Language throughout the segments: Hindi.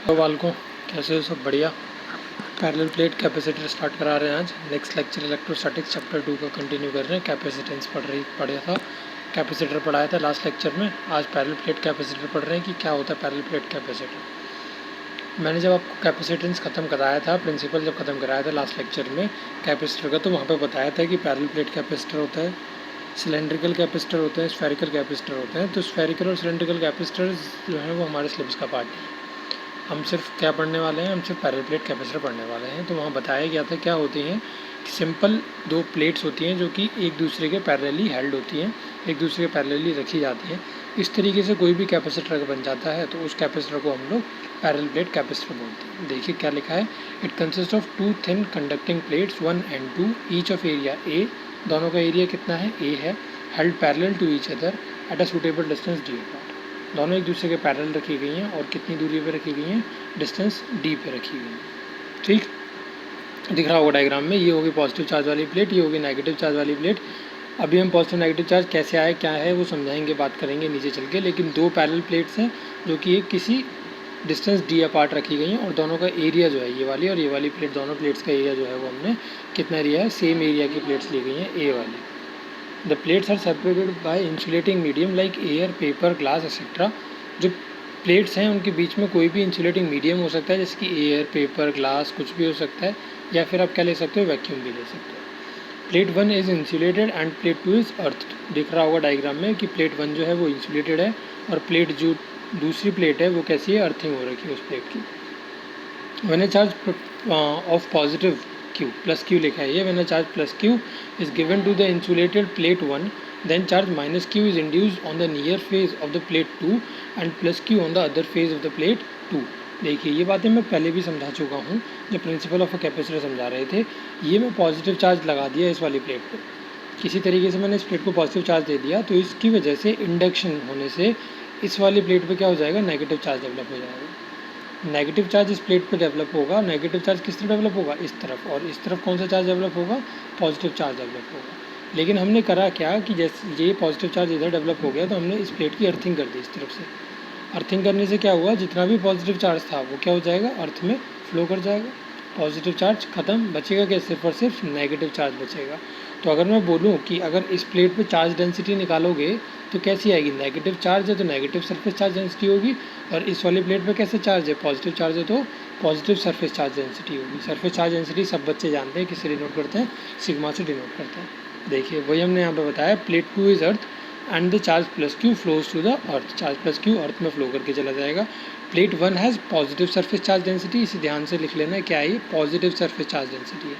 हेलो बालकों, कैसे हो? सब बढ़िया। पैरेलल प्लेट कैपेसिटर स्टार्ट करा रहे हैं आज। नेक्स्ट लेक्चर इलेक्ट्रोस्टैटिक्स चैप्टर 2 का कंटिन्यू कर रहे हैं। कैपेसिटेंस पढ़ा था, कैपेसिटर पढ़ाया था लास्ट लेक्चर में। आज पैरेलल प्लेट कैपेसिटर पढ़ रहे हैं कि क्या होता है पैरेलल प्लेट कैपेसिटर। मैंने जब आपको कैपेसिटेंस ख़त्म कराया था, प्रिंसिपल जब ख़त्म कराया था लास्ट लेक्चर में कैपेसिटर का, तो वहाँ पर बताया था कि पैरेलल प्लेट कैपेसिटर होता है, सिलेंड्रिकल कैपेसिटर होते हैं, स्फेरिकल कैपेसिटर होते हैं। तो स्फेरिकल और सिलेंड्रिकल कैपेसिटर जो है वो हमारे सिलेबस का पार्ट है। हम सिर्फ क्या पढ़ने वाले हैं, हम सिर्फ पैरेलल प्लेट कैपेसिटर पढ़ने वाले हैं। तो वहाँ बताया गया था क्या होती हैं कि सिंपल दो प्लेट्स होती हैं जो कि एक दूसरे के पैरेलली हेल्ड होती हैं, एक दूसरे के पैरेलली रखी जाती हैं। इस तरीके से कोई भी कैपेसिटर बन जाता है तो उस कैपेसिटर को हम लोग पैरेलल प्लेट कैपेसिटर बोलते हैं। देखिए क्या लिखा है, it consist of two thin conducting plates 1 and 2 each of area A, दोनों का एरिया कितना है, ए है, held parallel to each other at a suitable distance D apart. दोनों एक दूसरे के पैरेलल रखी गई हैं और कितनी दूरी पे रखी गई हैं, डिस्टेंस डी पे रखी गई हैं। ठीक दिख रहा होगा डायग्राम में। ये होगी पॉजिटिव चार्ज वाली प्लेट, ये होगी नेगेटिव चार्ज वाली प्लेट। अभी हम पॉजिटिव नेगेटिव चार्ज कैसे आए, क्या है वो समझाएंगे, बात करेंगे नीचे चल के। लेकिन दो पैरेलल प्लेट्स हैं जो कि एक किसी डिस्टेंस डी अपार्ट रखी गई हैं और दोनों का एरिया जो है ये वाली और ये वाली प्लेट, दोनों प्लेट्स का एरिया जो है वो हमने कितना एरिया है, सेम एरिया की प्लेट्स ली गई हैं, ए वाली। The plates are separated by insulating medium like air, paper, glass etcetera. जो प्लेट्स हैं उनके बीच में कोई भी इंसुलेटिंग मीडियम हो सकता है, जैसे कि एयर, पेपर, ग्लास, कुछ भी हो सकता है, या फिर आप क्या ले सकते हो, वैक्यूम भी ले सकते हो। Plate 1 is insulated and plate 2 is earth. दिख रहा होगा डायग्राम में कि प्लेट 1 जो है वो इंसुलेटेड है और प्लेट जो दूसरी प्लेट है वो कैसी है, अर्थिंग हो रखी है उस प्लेट की। When a charge of positive Q plus Q लिखा है ये, when a charge plus Q is given to the insulated plate 1, then charge minus Q is induced on the near phase of the plate 2 and plus Q on the other phase of the plate 2। देखिए ये बातें मैं पहले भी समझा चुका हूँ जब प्रिंसिपल ऑफ अ कैपेसिटर समझा रहे थे। ये मैं पॉजिटिव चार्ज लगा दिया इस वाली प्लेट पे, किसी तरीके से मैंने इस प्लेट को पॉजिटिव चार्ज दे दिया, तो इसकी वजह से इंडक्शन होने से इस वाली प्लेट पे क्या हो जाएगा, नेगेटिव चार्ज डेवलप हो जाएगा। नेगेटिव चार्ज इस प्लेट पे डेवलप होगा। नेगेटिव चार्ज किस तरफ डेवलप होगा, इस तरफ, और इस तरफ कौन सा चार्ज डेवलप होगा, पॉजिटिव चार्ज डेवलप होगा। लेकिन हमने करा क्या कि जैसे ये पॉजिटिव चार्ज इधर डेवलप हो गया तो हमने इस प्लेट की अर्थिंग कर दी इस तरफ से। अर्थिंग करने से क्या हुआ, जितना भी पॉजिटिव चार्ज था वो क्या हो जाएगा, अर्थ में फ्लो कर जाएगा। पॉजिटिव चार्ज खत्म, बचेगा क्या, सिर्फ और सिर्फ नेगेटिव चार्ज बचेगा। तो अगर मैं बोलूँ कि अगर इस प्लेट पे चार्ज डेंसिटी निकालोगे तो कैसी आएगी, नेगेटिव चार्ज है तो नेगेटिव सरफेस चार्ज डेंसिटी होगी, और इस वाली प्लेट पे कैसे चार्ज है, पॉजिटिव चार्ज है तो पॉजिटिव सरफेस चार्ज डेंसिटी होगी। सरफेस चार्ज डेंसिटी सब बच्चे जानते हैं, किससे डिनोट करते हैं, सिग्मा से डिनोट करते हैं। देखिए वही हमने यहाँ पे बताया, plate 2 is earth and the charge plus Q flows to the earth. Charge plus Q earth में फ्लो करके चला जाएगा। Plate 1 has positive surface charge density, इसे ध्यान से लिख लेना है, क्या है ये, पॉजिटिव सरफेस चार्ज डेंसिटी है।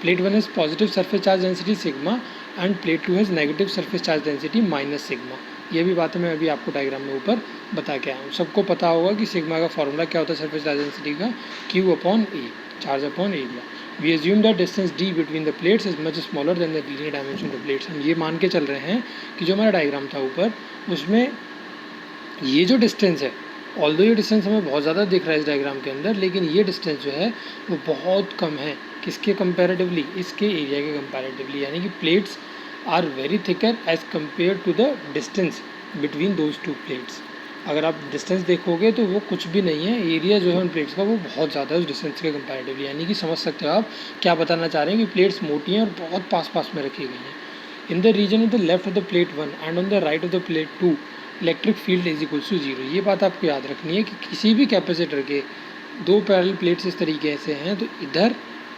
Plate 1 has positive surface charge density sigma and plate 2 has negative surface charge density minus sigma. ये भी बातें मैं अभी आपको डायग्राम में ऊपर बता के आया हूँ। सबको पता होगा कि सिग्मा का फॉर्मूला क्या होता है सरफेस चार्ज डेंसिटी का, Q/A, charge upon area. We assume that distance d between the plates is much smaller than the linear dimension of plates. हम ये मान के चल रहे हैं कि जो हमारा डायग्राम था ऊपर, उसमें ये जो डिस्टेंस है, ऑल्दो ये डिस्टेंस हमें बहुत ज़्यादा दिख रहा है इस डायग्राम के अंदर, लेकिन ये डिस्टेंस जो है वो बहुत कम है। किसके कंपैरेटिवली, इसके एरिया के कंपैरेटिवली, यानी कि plates are very thicker as compare to the distance between those two plates. अगर आप डिस्टेंस देखोगे तो वो कुछ भी नहीं है, एरिया जो है उन प्लेट्स का वो बहुत ज़्यादा है उस डिस्टेंस के कंपैरेटिवली। यानी कि समझ सकते हो आप क्या बताना चाह रहे हैं कि प्लेट्स मोटी हैं और बहुत पास पास में रखी गई हैं। In the region of the left of the plate 1 and on the right of the plate 2 electric field is equals to 0। ये बात आपको याद रखनी है कि किसी भी कैपेसिटर के दो पैरेलल प्लेट्स इस तरीके से हैं तो इधर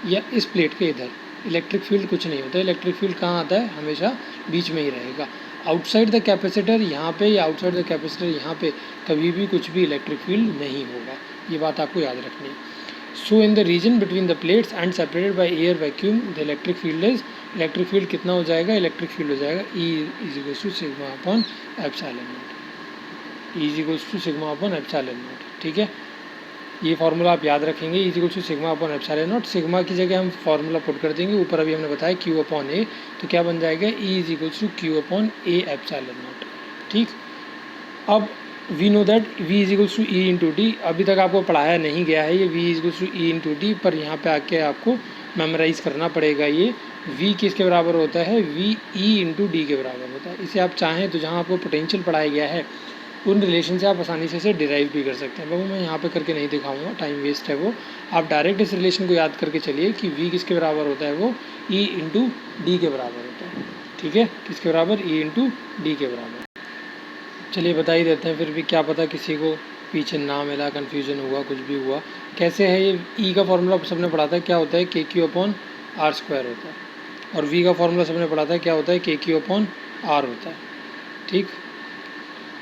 या इस प्लेट के इधर इलेक्ट्रिक फील्ड कुछ नहीं होता। इलेक्ट्रिक फील्ड कहाँ आता है, हमेशा बीच में ही रहेगा। आउटसाइड द कैपेसिटर यहाँ पे या आउटसाइड द कैपेसिटर यहाँ पे कभी भी कुछ भी इलेक्ट्रिक फील्ड नहीं होगा। ये बात आपको याद रखनी है। So in the region between the plates and separated by air vacuum the electric field is, electric field कितना हो जाएगा, इलेक्ट्रिक फील्ड हो जाएगा E is equals to sigma upon epsilon naught. E is equals to sigma upon epsilon naught. ठीक है, ये फार्मूला आप याद रखेंगे, E is equals to sigma upon epsilon naught. Sigma की जगह हम फार्मूला पुट कर देंगे, ऊपर अभी हमने बताया Q/A, तो क्या बन जाएगा, E is equals to Q/A epsilon naught. ठीक, अब we know that V is equals to E into d. अभी तक आपको पढ़ाया नहीं गया है ये V is equals to E into d, पर यहाँ पे आके आपको मेमोराइज़ करना पड़ेगा। ये V किसके बराबर होता है, V E इंटू डी के बराबर होता है। इसे आप चाहें तो जहाँ आपको पोटेंशियल पढ़ाया गया है उन रिलेशन से आप आसानी से इसे डिराइव भी कर सकते हैं। बाबू मैं यहाँ पे करके नहीं दिखाऊंगा, टाइम वेस्ट है वो। आप डायरेक्ट इस रिलेशन को याद करके चलिए कि v किसके बराबर होता है, वो e इंटू डी के बराबर होता है। ठीक है, किसके बराबर, e इंटू डी के बराबर। चलिए बता ही देते हैं, फिर भी क्या पता किसी को पीछे ना मिला, कन्फ्यूज़न हुआ, कुछ भी हुआ। कैसे है ये, ई का फॉर्मूला सबने पढ़ा था, क्या होता है, के क्यू अपॉन आर स्क्वायर होता है। और वी का फॉर्मूला सबने पढ़ा था, क्या होता है, के क्यू अपॉन आर होता है। ठीक,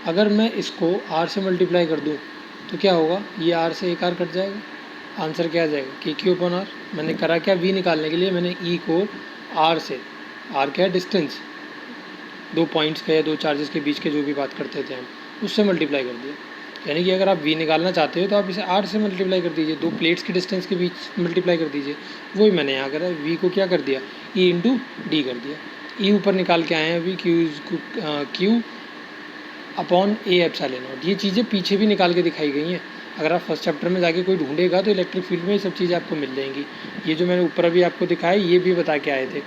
अगर मैं इसको आर से मल्टीप्लाई कर दूँ तो क्या होगा, ये आर से एक आर कट जाएगा, आंसर क्या आ जाएगा, के क्यू अपॉन आर। मैंने करा क्या, वी निकालने के लिए मैंने ई को आर से, आर क्या है, डिस्टेंस, दो पॉइंट्स के या दो चार्जेस के बीच के जो भी बात करते थे हम, उससे मल्टीप्लाई कर दिया। यानी कि अगर आप v निकालना चाहते हो तो आप इसे r से मल्टीप्लाई कर दीजिए, दो प्लेट्स की डिस्टेंस के बीच मल्टीप्लाई कर दीजिए। वही मैंने यहाँ करा, v को क्या कर दिया, e इंटू डी कर दिया। e ऊपर निकाल के आए हैं अभी, q upon A epsilon not. ये चीज़ें पीछे भी निकाल के दिखाई गई हैं। अगर आप फर्स्ट चैप्टर में जाके कोई ढूंढेगा तो इलेक्ट्रिक फील्ड में ये सब चीज़ें आपको मिल जाएंगी। ये जो मैंने ऊपर अभी आपको दिखाया, ये भी बता के आए थे,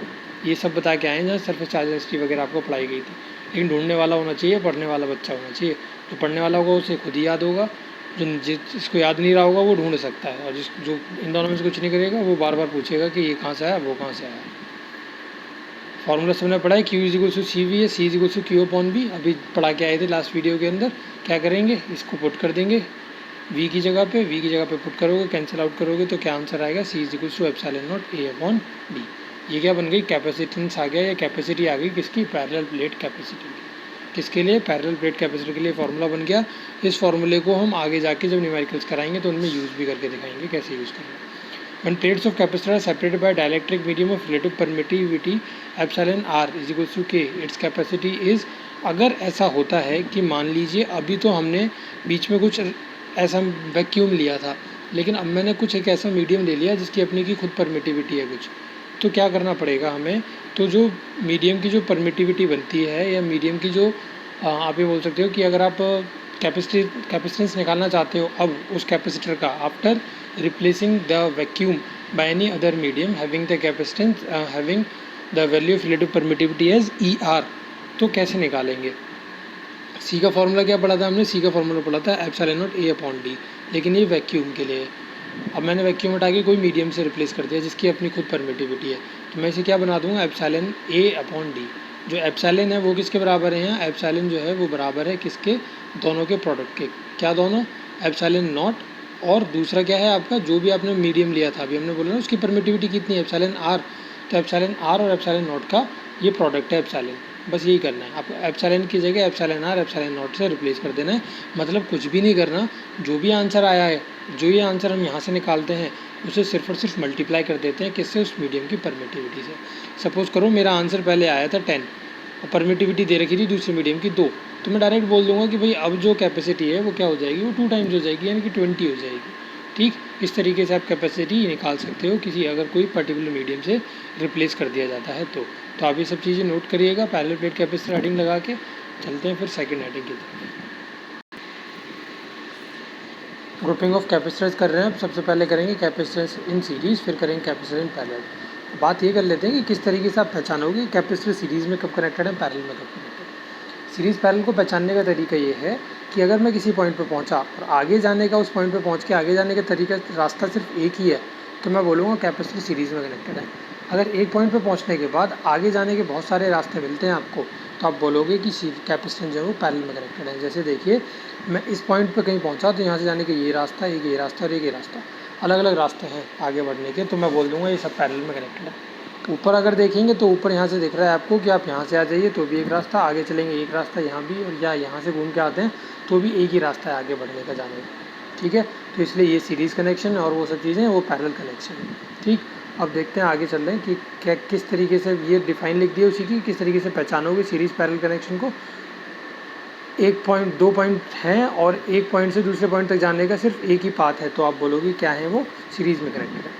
ये सब बता के आए हैं जहाँ सरफेस चार्ज डेंसिटी वगैरह आपको पढ़ाई गई थी। लेकिन ढूंढने वाला होना चाहिए, पढ़ने वाला बच्चा होना चाहिए। जो पढ़ने वाला होगा उसे खुद ही याद होगा, जो जिसको याद नहीं रहा होगा वो ढूंढ सकता है, और जो इन दोनों में से कुछ नहीं करेगा वो बार बार पूछेगा कि ये कहाँ से आया, वो कहाँ से आया। फॉर्मूला सबने पढ़ा है, Q is equal to C V है, C is equal to Q upon B, अभी पढ़ा के आए थे लास्ट वीडियो के अंदर। क्या करेंगे, इसको पुट कर देंगे v की जगह पे पुट करोगे, कैंसिल आउट करोगे तो क्या आंसर आएगा, C is equal to epsilon naught A upon D. ये क्या बन गई, कैपेसिटेंस आ गया, या कैपेसिटी आ गई किसकी, पैरेलल प्लेट कैपेसिटी की। किसके लिए, पैरेलल प्लेट कैपेसिटी के लिए फॉर्मूला बन गया। इस फॉर्मूले को हम आगे जाके जब न्यूमेरिकल्स कराएंगे तो उनमें यूज़ भी करके दिखाएंगे कैसे यूज़ करना है। When plates of capacitor are separated by dielectric medium of relative permittivity epsilon r is equals to k, its capacity is। अगर ऐसा होता है कि मान लीजिए अभी तो हमने बीच में कुछ ऐसा वैक्यूम लिया था, लेकिन अब मैंने कुछ एक ऐसा मीडियम ले लिया जिसकी अपनी की खुद परमिटिविटी है कुछ, तो क्या करना पड़ेगा हमें, तो जो मीडियम की जो परमिटिविटी बनती है, या मीडियम की जो आप ये बोल सकते हो कि अगर आप कैपेसिटेंस निकालना चाहते हो अब उस कैपेसिटर का, after replacing the vacuum by any other medium having the capacitance having the value of relative permittivity as E R, तो कैसे निकालेंगे। सी का फॉर्मूला क्या पढ़ा था हमने, सी का फॉर्मूला पढ़ा था epsilon naught A upon D, लेकिन ये वैक्यूम के लिए। अब मैंने वैक्यूम हटा के कोई मीडियम से रिप्लेस कर दिया जिसकी अपनी खुद परमिटिविटी है, तो मैं इसे क्या बना दूंगा, एप्सिलॉन ए अपॉन डी। जो एप्सिलॉन है वो किसके बराबर है, यहाँ एप्सिलॉन जो है वो बराबर है किसके, दोनों के प्रोडक्ट के। क्या दोनों, एप्सिलॉन नॉट और दूसरा क्या है आपका, जो भी आपने मीडियम लिया था अभी हमने बोला ना उसकी परमिटिविटी कितनी है, एप्सिलॉन आर। तो एप्सिलॉन आर और एप्सिलॉन नॉट का ये प्रोडक्ट है एप्सिलॉन। बस यही करना है आपको, एप्सिलॉन की जगह एप्सिलॉन आर एप्सिलॉन नॉट से रिप्लेस कर देना है। मतलब कुछ भी नहीं करना, जो भी आंसर आया है, जो ये आंसर हम यहाँ से निकालते हैं उसे सिर्फ और सिर्फ मल्टीप्लाई कर देते हैं किससे, उस मीडियम की परमिटिविटी से। सपोज़ करो मेरा आंसर पहले आया था 10 और परमिटिविटी दे रखी थी दूसरे मीडियम की 2, तो मैं डायरेक्ट बोल दूंगा कि भाई अब जो कैपेसिटी है वो क्या हो जाएगी, वो 2 टाइम्स हो जाएगी, यानी कि 20 हो जाएगी। ठीक, इस तरीके से आप कैपेसिटी निकाल सकते हो किसी अगर कोई पर्टिकुलर मीडियम से रिप्लेस कर दिया जाता है तो आप ये सब चीज़ें नोट करिएगा। पैरेलल प्लेट कैपेसिटर हेडिंग लगा के चलते हैं फिर सेकंड हेडिंग की तरफ। ग्रुपिंग ऑफ कैपेसिटर्स कर रहे हैं। अब सबसे पहले करेंगे कैपेसिटर्स इन सीरीज़, फिर करेंगे कैपेसिटर इन पैरेलल। बात ये कर लेते हैं कि किस तरीके से आप पहचानोगे कैपेसिटर सीरीज़ में कब कनेक्टेड है, पैरेलल में कब कनेक्टेड है। सीरीज़ पैरेलल को पहचानने का तरीका ये है कि अगर मैं किसी पॉइंट पर पहुंचा और आगे जाने का, उस पॉइंट पर पहुंच के आगे जाने का तरीका, रास्ता सिर्फ एक ही है, तो मैं बोलूँगा कैपेसिटर सीरीज़ में कनेक्टेड है। अगर एक पॉइंट पर पहुंचने के बाद आगे जाने के बहुत सारे रास्ते मिलते हैं आपको, तो आप बोलोगे कि कैपेसिटर जो है वो पैरेलल में कनेक्टेड है। जैसे देखिए, मैं इस पॉइंट पर कहीं पहुँचा तो यहाँ से जाने का ये रास्ता, एक ये रास्ता और एक ये रास्ता, अलग अलग रास्ते हैं आगे बढ़ने के, तो मैं बोल दूँगा ये सब पैरेलल में कनेक्टेड है। ऊपर अगर देखेंगे तो ऊपर यहाँ से दिख रहा है आपको कि आप यहाँ से आ जाइए तो भी एक रास्ता, आगे चलेंगे एक रास्ता यहाँ भी, और या यहाँ से घूम के आते हैं तो भी एक ही रास्ता है आगे बढ़ने का, जाने का। ठीक है, तो इसलिए ये सीरीज़ कनेक्शन और वो सब चीज़ें वो पैरेलल कनेक्शन है। ठीक, अब देखते हैं आगे चल रहे हैं कि क्या किस तरीके से ये डिफाइन लिख दिया उसी की, किस तरीके से पहचानोगे सीरीज़ पैरेलल कनेक्शन को। एक पॉइंट, 2 पॉइंट हैं और एक पॉइंट से दूसरे पॉइंट तक जाने का सिर्फ एक ही पाथ है, तो आप बोलोगे क्या है वो, सीरीज़ में कनेक्टेड है।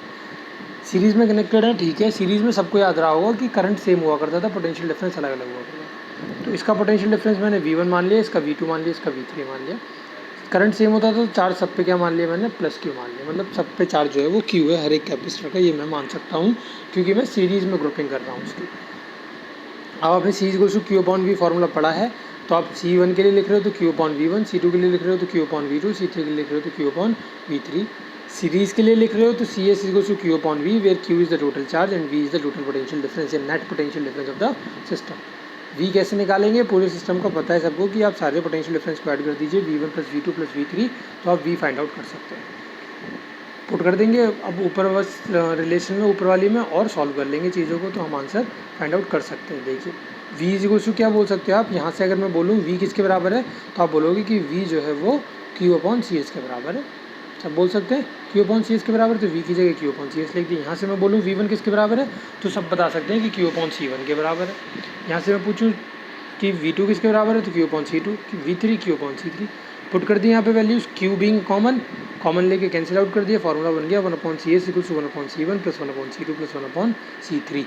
सीरीज़ में कनेक्टेड है, ठीक है। सीरीज़ में सबको याद रहा होगा कि करंट सेम हुआ करता था, पोटेंशियल डिफरेंस अलग अलग हुआ करता था। तो इसका पोटेंशियल डिफरेंस मैंने V1 मान लिया, इसका V2 मान लिया, इसका V3 मान लिया। करंट सेम होता था तो चार्ज सब पे क्या मान लिया मैंने, प्लस Q मान लिया, मतलब सब पे चार्ज जो है वो Q है हर एक कैपेसिटर का, ये मैं मान सकता हूँ क्योंकि मैं सीरीज़ में ग्रुपिंग कर रहा हूँ उसकी। अब आपने C = Q/V फॉर्मूला पढ़ा है, तो आप C1 के लिए लिख रहे हो तो Q/V1, C2 के लिए लिख रहे हो तो Q/V2, C3 के लिए लिख रहे हो तो Q/V3। सीरीज के लिए लिख रहे हो तो CS equals to Q/V, where Q is the total charge and V is the total potential difference या net potential difference of the system. V कैसे निकालेंगे, पूरे सिस्टम का पता है सबको कि आप सारे पोटेंशियल डिफरेंस को ऐड कर दीजिए V1 + V2 + V3, तो आप V फाइंड आउट कर सकते हैं। पुट कर देंगे। अब ऊपर बस रिलेशन में ऊपर वाली में और सॉल्व कर लेंगे चीज़ों को, तो हम आंसर फाइंड आउट कर सकते हैं। देखिए V इज इक्वल्स टू क्या बोल सकते हो आप, यहाँ से अगर मैं बोलूँ V किसके बराबर है तो आप बोलोगे कि V जो है वो Q/CS के बराबर है। सब बोल सकते हैं Q/CS के बराबर, तो V की जगह Q/CS लिख दी। यहाँ से मैं बोलूँ V1 किसके बराबर है तो सब बता सकते हैं कि Q/C1 के बराबर है। यहाँ से मैं पूछूँ कि V2 किसके बराबर है तो Q/C2, V3 Q/C3। पुट कर दिए यहाँ पे वैल्यूज़, Q बीइंग कॉमन लेके कैंसिल आउट कर दिया, फॉर्मूला बन गया 1/CS = 1/C1 + 1/C2 + 1/C3।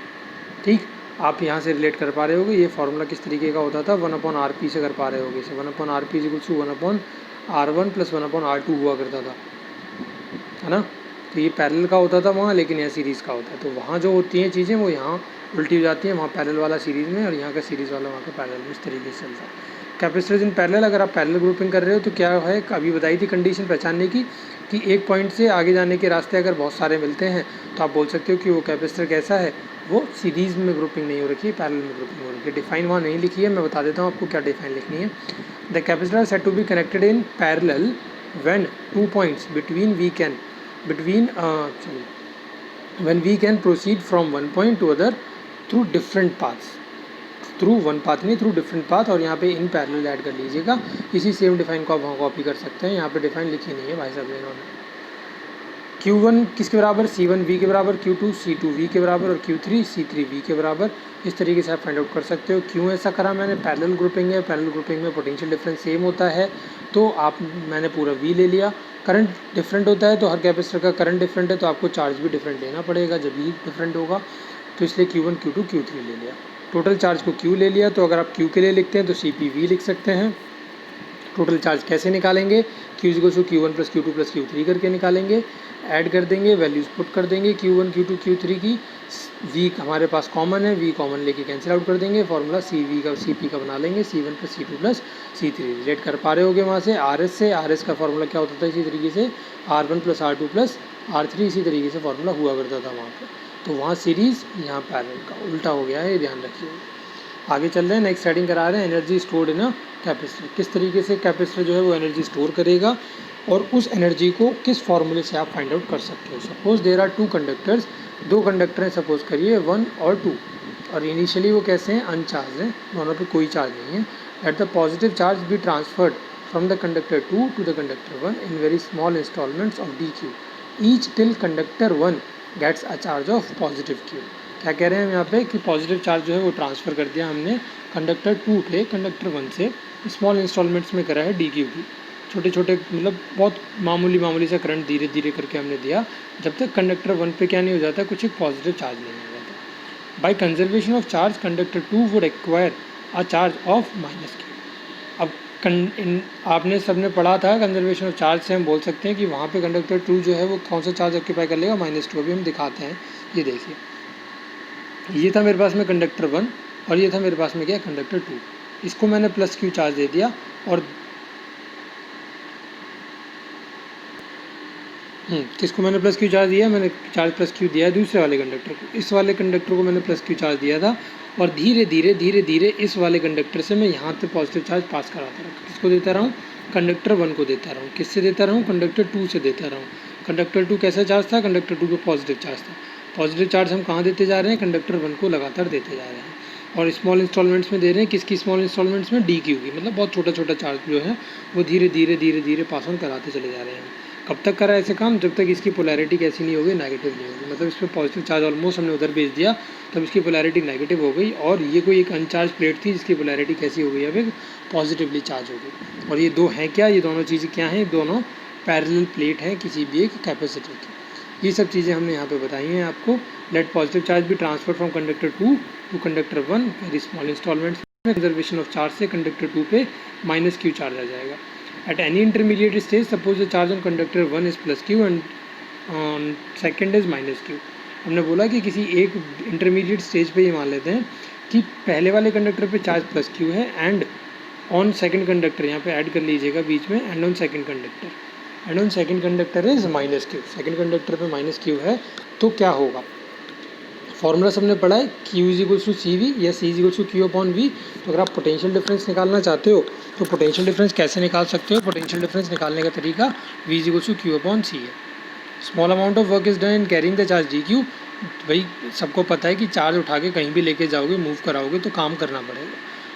ठीक, आप यहाँ से रिलेट कर पा रहे होगे ये फार्मूला किस तरीके का होता था, 1/RP से कर पा रहे होगे इसे। 1/RP = 1/R1 + 1/R2 हुआ करता था, है ना। तो ये पैरेलल का होता था वहाँ, लेकिन यह सीरीज़ का होता है। तो वहाँ जो होती हैं चीज़ें वो यहाँ उल्टी हो जाती हैं, वहाँ पैरेलल वाला सीरीज़ में और यहाँ का सीरीज़ वाला वहाँ का पैरेलल में, इस तरीके से चलता है। कैपेसिटर्स इन पैरेलल, अगर आप पैरेलल ग्रुपिंग कर रहे हो तो क्या है, अभी बताई थी कंडीशन पहचानने की कि एक पॉइंट से आगे जाने के रास्ते अगर बहुत सारे मिलते हैं तो आप बोल सकते हो कि वो कैपेसिटर कैसा है, वो सीरीज़ में ग्रुपिंग नहीं हो रखी है, पैरेलल में ग्रुपिंग हो रखी है। डिफाइन वहाँ नहीं लिखी है, मैं बता देता हूँ आपको क्या डिफाइन लिखनी है। The capacitor are said to be connected in parallel when 2 points when we can proceed from one point to other through different paths, through one path नहीं, थ्रू डिफरेंट पाथ। और यहाँ पे इन पैरेलल ऐड कर लीजिएगा। इसी सेम डिफाइन को आप वहाँ कॉपी कर सकते हैं, यहाँ पे डिफाइन लिखी नहीं है भाई साहब इन्होंने। Q1 किसके बराबर, C1 V के बराबर, Q2 C2 V के बराबर और Q3 C3 V के बराबर। इस तरीके से आप फाइंड आउट कर सकते हो। क्यों ऐसा करा मैंने, पैरेलल ग्रुपिंग है, पैरेलल ग्रुपिंग में पोटेंशियल डिफरेंस सेम होता है, तो मैंने पूरा V ले लिया। करंट डिफरेंट होता है तो हर कैपेसिटर का करंट डिफरेंट है, तो आपको चार्ज भी डिफरेंट लेना पड़ेगा जब भी डिफरेंट होगा, तो इसलिए Q1 Q2 Q3 ले लिया। टोटल चार्ज को Q ले लिया, तो अगर आप Q के लिए लिखते हैं तो CPV लिख सकते हैं। टोटल चार्ज कैसे निकालेंगे, Q = Q1 + Q2 + Q3 करके निकालेंगे। ऐड कर देंगे, वैल्यूज़ पुट कर देंगे Q1 Q2 Q3 की। V हमारे पास कॉमन है, V कॉमन लेके कैंसिल आउट कर देंगे, फॉर्मूला CV का CP का बना लेंगे, C1 + C2 + C3। रिलेट कर पा रहे होगे वहाँ से RS का फॉर्मूला क्या होता था, इसी तरीके से R1 + R2 + R3, इसी तरीके से फॉर्मूला हुआ करता था वहाँ पर। तो वहाँ सीरीज़, यहाँ पैरेलल का उल्टा हो गया है, ये ध्यान रखिए। आगे चल रहे हैं, नेक्स्ट हेडिंग करा रहे हैं energy stored in a capacitor. किस तरीके से कैपेसिटर जो है वो एनर्जी स्टोर करेगा और उस एनर्जी को किस फॉर्मूले से आप फाइंड आउट कर सकते हो। Suppose there are 2 conductors, 2 conductor हैं सपोज करिए 1 और 2, और इनिशियली वो कैसे हैं, अनचार्ज हैं, दोनों पे कोई चार्ज नहीं है। Let the positive charge be transferred from the conductor 2 to the conductor 1 in very small installments of dq each till conductor 1 gets a charge of positive q। क्या कह रहे हैं हम यहाँ पे कि पॉजिटिव चार्ज जो है वो ट्रांसफ़र कर दिया हमने कंडक्टर 2 पे कंडक्टर 1 से, स्मॉल इंस्टॉलमेंट्स में करा है DQ की, छोटे छोटे मतलब बहुत मामूली सा करंट धीरे धीरे करके हमने दिया, जब तक कंडक्टर 1 पे क्या नहीं हो जाता, कुछ एक पॉजिटिव चार्ज नहीं हो जाता। By conservation of charge conductor 2 would acquire a charge of -Q। अब आपने सबने पढ़ा था कंजर्वेशन ऑफ चार्ज से हम बोल सकते हैं कि वहाँ पे कंडक्टर 2 जो है वो कौन सा चार्ज ऑक्यूपाई कर लेगा, -2। अभी हम दिखाते हैं, ये देखिए, ये था मेरे पास में कंडक्टर 1 और ये था मेरे पास में क्या, कंडक्टर 2। इसको मैंने +Q चार्ज दे दिया और किसको मैंने +Q चार्ज दिया, मैंने चार्ज +Q दिया है दूसरे वाले कंडक्टर को। इस वाले कंडक्टर को मैंने +Q चार्ज दिया था और धीरे धीरे इस वाले कंडक्टर से मैं यहाँ पे पॉजिटिव चार्ज पास कराता रहा। किसको देता रहा हूँ, कंडक्टर 1 को देता रहा हूँ। किससे देता रहा हूँ, कंडक्टर 2 से देता रहा हूँ। कंडक्टर 2 कैसा चार्ज था, कंडक्टर 2 पे पॉजिटिव चार्ज था। पॉजिटिव चार्ज हम कहाँ देते जा रहे हैं, कंडक्टर 1 को लगातार देते जा रहे हैं। और स्मॉल इंस्टॉलमेंट्स में दे रहे हैं, किसकी स्मॉल इंस्टॉलमेंट्स में, DQ की, मतलब बहुत छोटा चार्ज जो है वो धीरे धीरे पास ऑन कराते चले जा रहे हैं। कब तक करा ऐसे काम, जब तक इसकी पोलैरिटी कैसी नहीं होगी, नेगेटिव नहीं होगी। मतलब इस पर पॉजिटिव चार्ज ऑलमोस्ट हमने उधर भेज दिया, तब इसकी पोलैरिटी नेगेटिव हो गई और ये कोई एक अनचार्ज प्लेट थी जिसकी पोलैरिटी कैसी हो गई, अब एक पॉजिटिवली चार्ज हो गई। और ये दो हैं क्या, ये दोनों चीज़ें क्या हैं, दोनों पैरेलल प्लेट हैं किसी भी एक कैपेसिटर की। ये सब चीज़ें हमने यहाँ पे बताई हैं आपको। Let positive charge be transfer from conductor 2 to conductor 1 very small instalments में, कंजर्वेशन ऑफ चार्ज से कंडक्टर 2 पे -Q चार्ज आ जाएगा। At any intermediate stage, suppose the charge on conductor 1 is +Q and on second is -Q। हमने बोला कि किसी एक इंटरमीडिएट स्टेज पे ये मान लेते हैं कि पहले वाले कंडक्टर पे चार्ज +Q है एंड ऑन सेकंड कंडक्टर यहाँ पे ऐड कर लीजिएगा बीच में, and on second conductor, and on second conductor is minus Q, second conductor पे माइनस क्यू है तो क्या होगा, फॉर्मूला सबने पढ़ा है Q is equals to C V या C is equals to Q upon V. तो अगर आप पोटेंशियल डिफरेंस निकालना चाहते हो तो पोटेंशियल डिफरेंस कैसे निकाल सकते हो, पोटेंशियल डिफरेंस निकालने का तरीका V is equals to Q upon C है। Small amount of work is done in carrying the charge D Q, भाई सबको पता है कि चार्ज उठा के कहीं भी लेके जाओगे, मूव कराओगे तो काम करना पड़ेगा।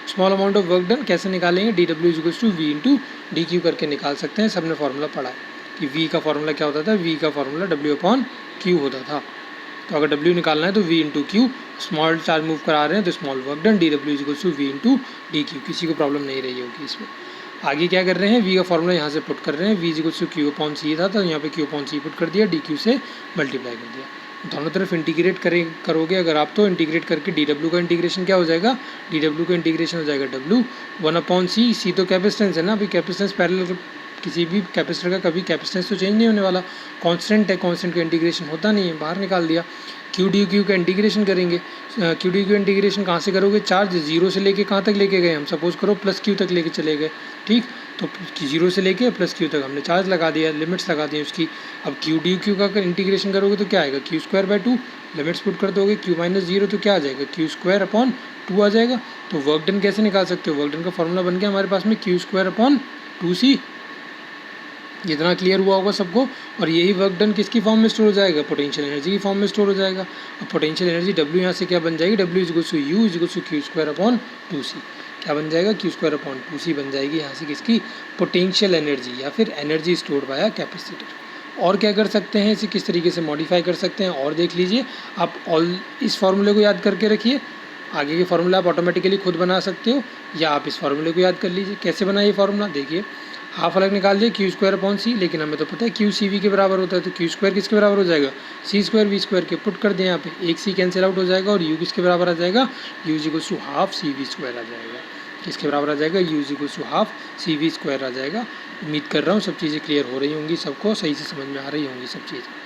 Small amount of work done कैसे निकालेंगे, d W is equals to V into d Q करके निकाल सकते हैं। सबने फॉर्मूला पढ़ा है कि V का फॉर्मूला क्या होता था, V का फॉर्मूला W अपॉन क्यू होता था। तो अगर W निकालना है तो V into Q, small charge move करा रहे हैं तो small work done, d W is equals to V into d Q. किसी को प्रॉब्लम नहीं रही होगी इसमें। आगे क्या कर रहे हैं, V का फॉर्मूला यहाँ से पुट कर रहे हैं, V is equals to Q upon C था तो यहाँ पे क्यू अपॉन सी पुट कर दिया, डी क्यू से मल्टीप्लाई कर दिया। दोनों तरफ इंटीग्रेट करोगे अगर आप, तो इंटीग्रेट करके डी डब्ल्यू का इंटीग्रेशन क्या हो जाएगा, डी डब्ल्यू का इंटीग्रेशन हो जाएगा डब्ल्यू वन अपॉन सी, सी तो कैपेसिटेंस है ना, अभी कैपेसिटेंस पैरेलल, किसी भी कैपेसिटर का कभी कैपेसिटेंस तो चेंज नहीं होने वाला, कांस्टेंट है, कांस्टेंट का इंटीग्रेशन होता नहीं है, बाहर निकाल दिया। क्यू डी क्यू का इंटीग्रेशन करेंगे, क्यू डी क्यू इंटीग्रेशन कहाँ से करोगे, चार्ज जीरो से लेके कहाँ तक लेके गए हम, सपोज करो प्लस क्यू तक लेके चले गए, ठीक, तो जीरो से लेके प्लस क्यू तक हमने चार्ज लगा दिया, लिमिट्स लगा दी उसकी। अब क्यू डी क्यू का इंटीग्रेशन करोगे तो क्या आएगा, Q square by two, limits put कर दोगे, क्यू माइनस जीरो तो क्या आ जाएगा, क्यू स्क्वायर अपॉन टू आ जाएगा। तो वर्क डन कैसे निकाल सकते हो, वर्क डन का फॉर्मूला बन गया हमारे पास में क्यू स्क्वायर अपॉन टू सी। इतना क्लियर हुआ होगा सबको। और यही वर्क डन किसकी फॉर्म में स्टोर हो जाएगा, पोटेंशियल एनर्जी की फॉर्म में स्टोर हो जाएगा। और पोटेंशियल एनर्जी W यहाँ से क्या बन जाएगी, W is equals to U is equals to Q square upon two C. क्या बन जाएगा, Q square upon two C बन जाएगी यहाँ से किसकी, पोटेंशियल एनर्जी या फिर energy stored by a capacitor. और क्या कर सकते हैं, इसे किस तरीके से मॉडिफाई कर सकते हैं और देख लीजिए आप। ऑल इस फार्मूले को याद करके रखिए, आगे के फार्मूला आप ऑटोमेटिकली खुद बना सकते हो, या आप इस फार्मूले को याद कर लीजिए। कैसे बना ये फार्मूला, देखिए हाफ अलग निकाल दिए, क्यू स्क्वायर अपॉन सी, लेकिन हमें तो पता है क्यू सी वी के बराबर होता है, तो क्यू स्क्वायर किसके बराबर हो जाएगा, सी स्क्वायर वी स्क्वायर के, पुट कर दें यहाँ पे, एक सी कैंसिल आउट हो जाएगा और यू किसके बराबर आ जाएगा, U is equals to half C V square आ जाएगा। किसके बराबर आ जाएगा, U is equals to half C V square आ जाएगा। उम्मीद कर रहा हूँ सब चीज़ें क्लियर हो रही होंगी, सबको सही से समझ में आ रही होंगी सब चीज़ें।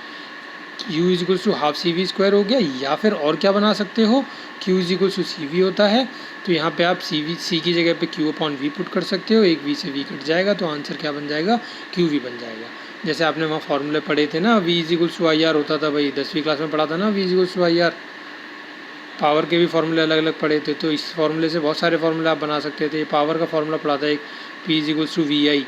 U is equals to half C V square हो गया, या फिर और क्या बना सकते हो, Q is equals to C V होता है, तो यहाँ पे आप सी की जगह पे क्यू अपॉन वी पुट कर सकते हो, एक वी से वी कट जाएगा तो आंसर क्या बन जाएगा, क्यू वी बन जाएगा। जैसे आपने वहाँ फॉर्मूले पढ़े थे ना, V is equals to I R होता था, भाई 10वीं क्लास में पढ़ा था ना, V is equals to I R. Power के भी फॉर्मूले अलग अलग पढ़े थे, तो इस फॉर्मूले से बहुत सारे फॉर्मूले आप बना सकते थे। पावर का फॉर्मूला पढ़ा था एक, P is equals to V I,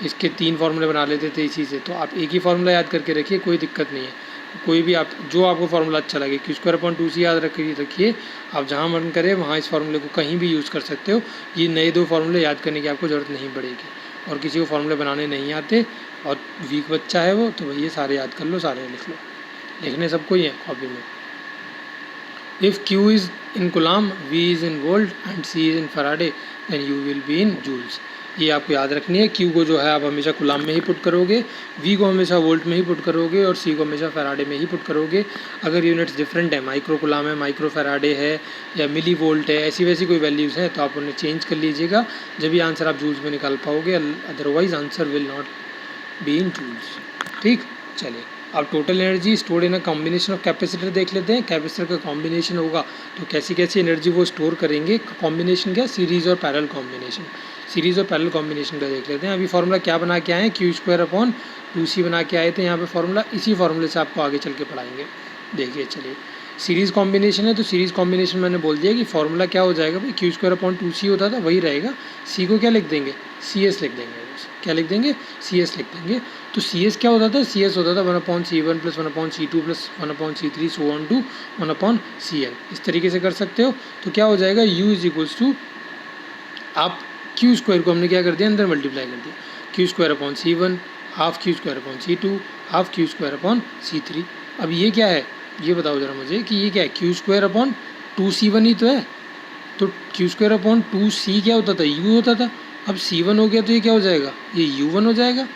इसके 3 फॉर्मूले बना लेते थे इसी से। तो आप एक ही फॉर्मूला याद करके रखिए, कोई दिक्कत नहीं है, कोई भी आप जो आपको फार्मूला अच्छा लगे, क्यू स्क्वायर अपॉन टू सी याद रखिए। आप जहाँ मन करे वहाँ इस फार्मूले को कहीं भी यूज़ कर सकते हो। ये नए 2 फार्मूले याद करने की आपको ज़रूरत नहीं पड़ेगी। और किसी को फार्मूले बनाने नहीं आते और वीक बच्चा है वो, तो भैया सारे याद कर लो, सारे लिख लो, लिखने सबको ही है कॉपी में। If Q is in coulomb, V is in volt and C is in Faraday, then U will be in joules. ये आपको याद रखनी है। Q को जो है आप हमेशा कुलाम में ही पुट करोगे, V को हमेशा वोल्ट में ही पुट करोगे और C को हमेशा फैराडे में ही पुट करोगे। अगर यूनिट्स डिफरेंट है, माइक्रो कुलाम है, माइक्रो फैराडे है या मिली वोल्ट है, ऐसी वैसी कोई वैल्यूज़ हैं तो आप उन्हें चेंज कर लीजिएगा, जब ये आंसर आप जूल्स में निकाल पाओगे, otherwise answer will not be in joules. ठीक, चलिए अब total energy stored in a combination of capacitor देख लेते हैं। कैपेसिटर का कॉम्बिनेशन होगा तो कैसी कैसी एनर्जी वो स्टोर करेंगे। कॉम्बिनेशन क्या, सीरीज़ और पैरेलल कॉम्बिनेशन। सीरीज़ और पैरेलल कॉम्बिनेशन का देख लेते हैं। अभी फार्मूला क्या बना के आए हैं, क्यू स्क्वायर अपॉन टू सी बना के आए थे यहाँ पे फार्मूला। इसी फार्मूले से आपको आगे चल के पढ़ाएंगे। देखिए चलिए, सीरीज़ कॉम्बिनेशन है तो सीरीज़ कॉम्बिनेशन मैंने बोल दिया कि फार्मूला क्या हो जाएगा भाई, क्यू स्क्वायर अपॉन टू सी होता था वही रहेगा। सी को क्या लिख देंगे, सी एस लिख देंगे। क्या लिख देंगे, सी एस लिख देंगे। तो सी एस क्या होता था, सी एस होता था 1/C1 + 1/C2 + 1/C3 so on to 1/Cn। इस तरीके से कर सकते हो। तो क्या हो जाएगा, U इज इक्वल्स टू, आप क्यू स्क्वायर को हमने क्या कर दिया, अंदर मल्टीप्लाई कर दिया, Q square upon C1 half Q square upon C2 half Q square upon C3। अब ये क्या है, ये बताओ ज़रा मुझे कि ये क्या है, क्यू स्क्वायर अपॉन 2C1 ही तो है। तो क्यू स्क्वायर अपॉन 2C क्या होता था, U होता था। अब C1 हो गया तो ये क्या हो जाएगा, ये U1 हो जाएगा।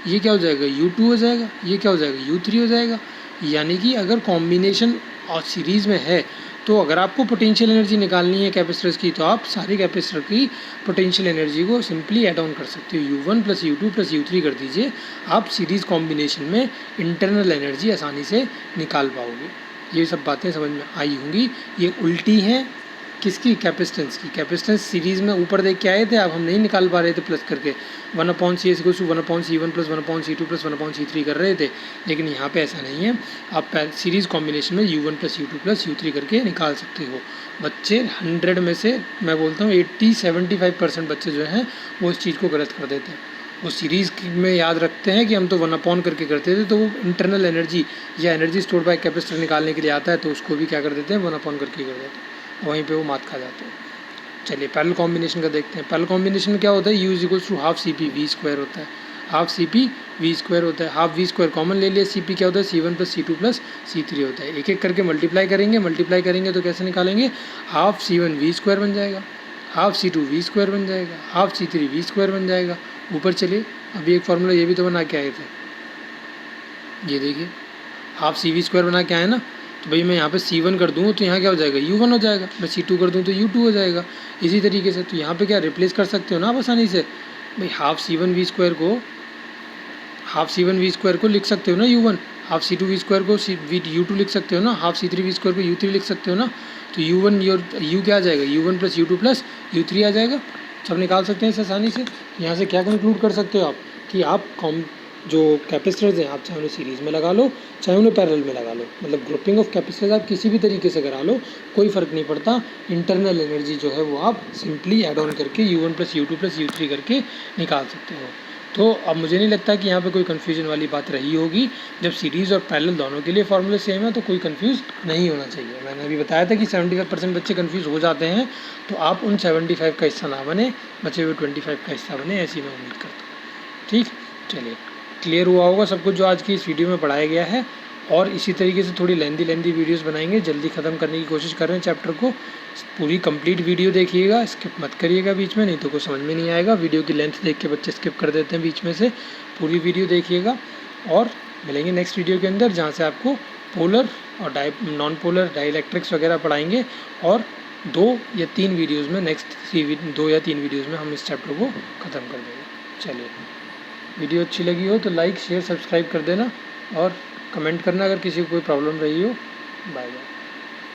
ये क्या हो जाएगा, U2 हो जाएगा। ये क्या हो जाएगा, U3 हो जाएगा। यानी कि अगर कॉम्बिनेशन और सीरीज़ में है तो अगर आपको पोटेंशियल एनर्जी निकालनी है कैपेसिटर्स की, तो आप सारे कैपेसिटर की पोटेंशियल एनर्जी को सिंपली ऐड ऑन कर सकते हो। U1 + U2 + U3 कर दीजिए, आप सीरीज़ कॉम्बिनेशन में इंटरनल एनर्जी आसानी से निकाल पाओगे। ये सब बातें समझ में आई होंगी। ये उल्टी हैं किसकी? कैपेसिटेंस की। कैपेसिटेंस सीरीज़ में ऊपर देख के आए थे आप, हम नहीं निकाल पा रहे थे प्लस करके 1/CS = 1/C1 + 1/C2 + 1/C3 कर रहे थे, लेकिन यहाँ पे ऐसा नहीं है। आप सीरीज़ कॉम्बिनेशन में U1 + U2 + U3 करके निकाल सकते हो। बच्चे 100 में से मैं बोलता हूँ 80-75% बच्चे जो हैं वो इस चीज़ को गलत कर देते हैं। वो सीरीज़ में याद रखते हैं कि हम तो 1/, करके करते थे, तो वो इंटरनल एनर्जी या एनर्जी स्टोर्ड बाय कैपेसिटर निकालने के लिए आता है, तो उसको भी क्या कर देते हैं? 1/, करके कर देते हैं। वहीं पे वो मात खा जाते हैं। चलिए पैरेलल कॉम्बिनेशन का देखते हैं। पैरेलल कॉम्बिनेशन में क्या होता है? U = ½ CP V² होता है। ½ CP V² होता है। ½ V² कॉमन ले लिया। CP क्या होता है? C1 + C2 + C3 होता है। एक एक करके मल्टीप्लाई करेंगे तो कैसे निकालेंगे? ½ C1 V² बन जाएगा, ½ C2 V² बन जाएगा, ½ C3 V² बन जाएगा। ऊपर चलिए, अभी एक फार्मूला ये भी तो बना के आए थे, ये देखिए ½ CV² बना के आए ना। तो भाई मैं यहाँ पे C1 कर दूँ तो यहाँ क्या हो जाएगा? U1 हो जाएगा। मैं C2 कर दूँ तो U2 हो जाएगा। इसी तरीके से तो यहाँ पे क्या रिप्लेस कर सकते हो ना आप आसानी से। भाई ½ C1 V² को लिख सकते हो ना U1, ½ C2 V² को U2 लिख सकते हो ना, ½ C3 V² को U3 लिख सकते हो ना। तो U1 U क्या आ जाएगा? U1 + U2 + U3 आ जाएगा। सब निकाल सकते हैं इस आसानी से। यहाँ से क्या कंक्लूड कर सकते हो आप कि आप जो कैपेसिटर्स हैं आप चाहे उन्हें सीरीज़ में लगा लो, चाहे उन्हें पैरेलल में लगा लो, मतलब ग्रुपिंग ऑफ कैपेसिटर्स आप किसी भी तरीके से करा लो, कोई फ़र्क नहीं पड़ता। इंटरनल एनर्जी जो है वो आप सिंपली ऐड ऑन करके U1 + U2 + U3 करके निकाल सकते हो। तो अब मुझे नहीं लगता कि यहाँ पे कोई कन्फ्यूजन वाली बात रही होगी। जब सीरीज़ और पैरेलल दोनों के लिए फॉर्मूले सेम है तो कोई कन्फ्यूज़ नहीं होना चाहिए। मैंने अभी बताया था कि 75% बच्चे कन्फ्यूज़ हो जाते हैं, तो आप उन 75 का हिस्सा ना बने, बचे हुए 25 का हिस्सा बने, ऐसी मैं उम्मीद करता हूँ। ठीक, चलिए क्लियर हुआ होगा सब कुछ जो आज की इस वीडियो में पढ़ाया गया है। और इसी तरीके से थोड़ी लेंदी वीडियोस बनाएंगे, जल्दी ख़त्म करने की कोशिश कर रहे हैं चैप्टर को। पूरी कंप्लीट वीडियो देखिएगा, स्किप मत करिएगा बीच में, नहीं तो कुछ समझ में नहीं आएगा। वीडियो की लेंथ देख के बच्चे स्किप कर देते हैं बीच में से। पूरी वीडियो देखिएगा और मिलेंगे नेक्स्ट वीडियो के अंदर, जहाँ से आपको पोलर और नॉन पोलर डाइलेक्ट्रिक्स वगैरह पढ़ाएंगे। और 2 या 3 वीडियोज़ में नेक्स्ट 2 या 3 वीडियोज़ में हम इस चैप्टर को ख़त्म कर देंगे। चलिए, वीडियो अच्छी लगी हो तो लाइक शेयर सब्सक्राइब कर देना और कमेंट करना अगर किसी को कोई प्रॉब्लम रही हो। Bye bye.